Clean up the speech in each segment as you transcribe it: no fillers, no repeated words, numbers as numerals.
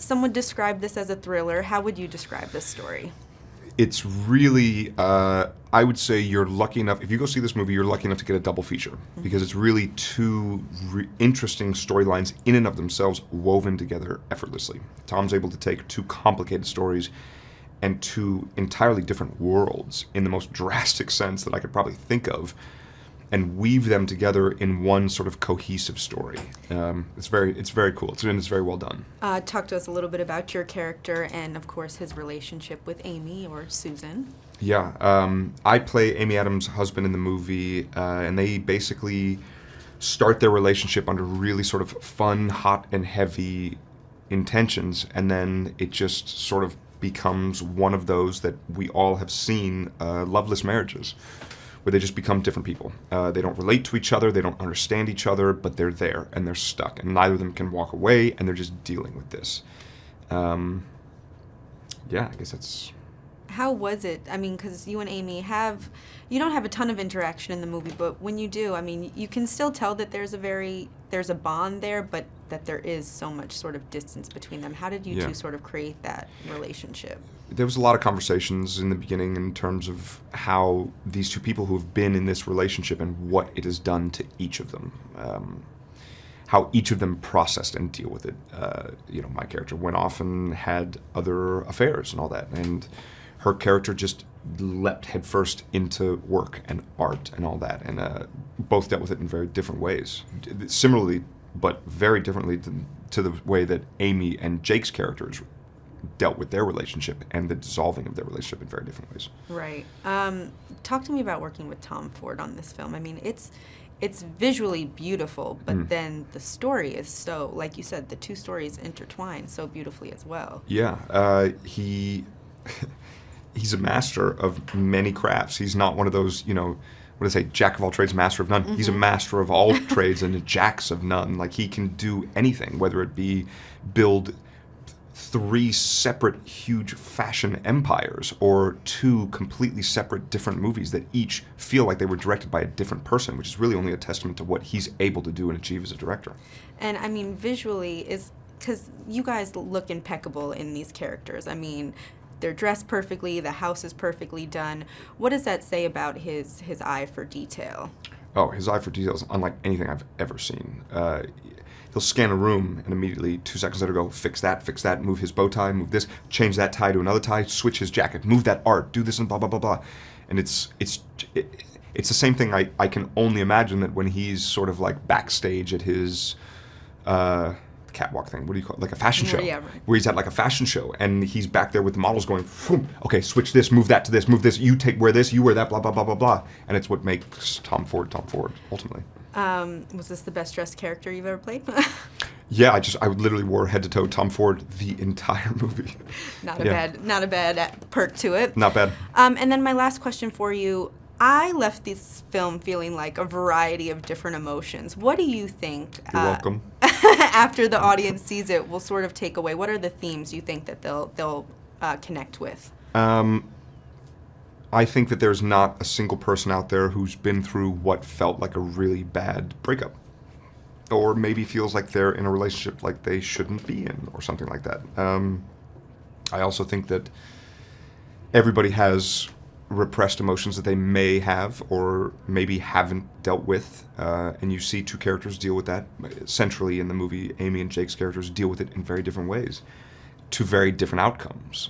some would describe this as a thriller. How would you describe this story? It's really, I would say you're lucky enough, if you go see this movie, you're lucky enough to get a double feature, because it's really two interesting storylines in and of themselves woven together effortlessly. Tom's able to take two complicated stories and two entirely different worlds in the most drastic sense that I could probably think of, and weave them together in one sort of cohesive story. It's very cool. It's very well done. Talk to us a little bit about your character and, of course, his relationship with Amy, or Susan. Yeah, I play Amy Adams' husband in the movie, and they basically start their relationship under really sort of fun, hot, and heavy intentions, and then it just sort of becomes one of those that we all have seen, loveless marriages, where they just become different people. They don't relate to each other, they don't understand each other, but they're there and they're stuck, and neither of them can walk away, and they're just dealing with this. Yeah, I guess that's... How was it? I mean, because you and Amy you don't have a ton of interaction in the movie, but when you do, I mean, you can still tell that there's a bond there, but that there is so much sort of distance between them. How did you two sort of create that relationship? There was a lot of conversations in the beginning in terms of how these two people who have been in this relationship and what it has done to each of them, how each of them processed and deal with it. My character went off and had other affairs and all that, and her character just leapt headfirst into work and art and all that, and both dealt with it in very different ways. Similarly, but very differently to the way that Amy and Jake's characters dealt with their relationship and the dissolving of their relationship in very different ways. Right. Talk to me about working with Tom Ford on this film. I mean, it's visually beautiful, but then the story is so, like you said, the two stories intertwine so beautifully as well. Yeah, he's a master of many crafts. He's not one of those, what do they say, jack of all trades, master of none. He's a master of all trades and a jacks of none. Like, he can do anything, whether it be build 3 separate huge fashion empires or 2 completely separate different movies that each feel like they were directed by a different person, which is really only a testament to what he's able to do and achieve as a director. And I mean, visually, is because you guys look impeccable in these characters. I mean, they're dressed perfectly, the house is perfectly done. What does that say about his eye for detail? Oh, his eye for detail is unlike anything I've ever seen. He'll scan a room and immediately 2 seconds later go, fix that, move his bow tie, move this, change that tie to another tie, switch his jacket, move that art, do this and blah, blah, blah, blah. And it's the same thing I can only imagine that when he's sort of like backstage at his catwalk thing, what do you call it? Like a fashion show. Yeah, right. Where he's at like a fashion show and he's back there with the models going, okay, switch this, move that to this, move this, wear this, you wear that, blah, blah, blah, blah, blah. And it's what makes Tom Ford, ultimately. Was this the best dressed character you've ever played? Yeah, I literally wore head to toe Tom Ford the entire movie. Not a bad perk to it. Not bad. And then my last question for you. I left this film feeling like a variety of different emotions. What do you think? You're welcome. After the audience sees it, will sort of take away. What are the themes you think that they'll connect with? I think that there's not a single person out there who's been through what felt like a really bad breakup, or maybe feels like they're in a relationship like they shouldn't be in, or something like that. I also think that everybody has repressed emotions that they may have or maybe haven't dealt with, and you see 2 characters deal with that centrally in the movie. Amy and Jake's characters deal with it in very different ways, to very different outcomes.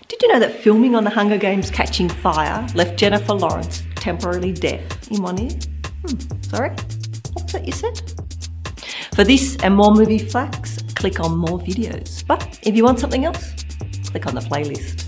Did you know that filming on the Hunger Games Catching Fire left Jennifer Lawrence temporarily deaf in one ear? Sorry? What's that you said? For this and more movie facts, click on more videos. But if you want something else, click on the playlist.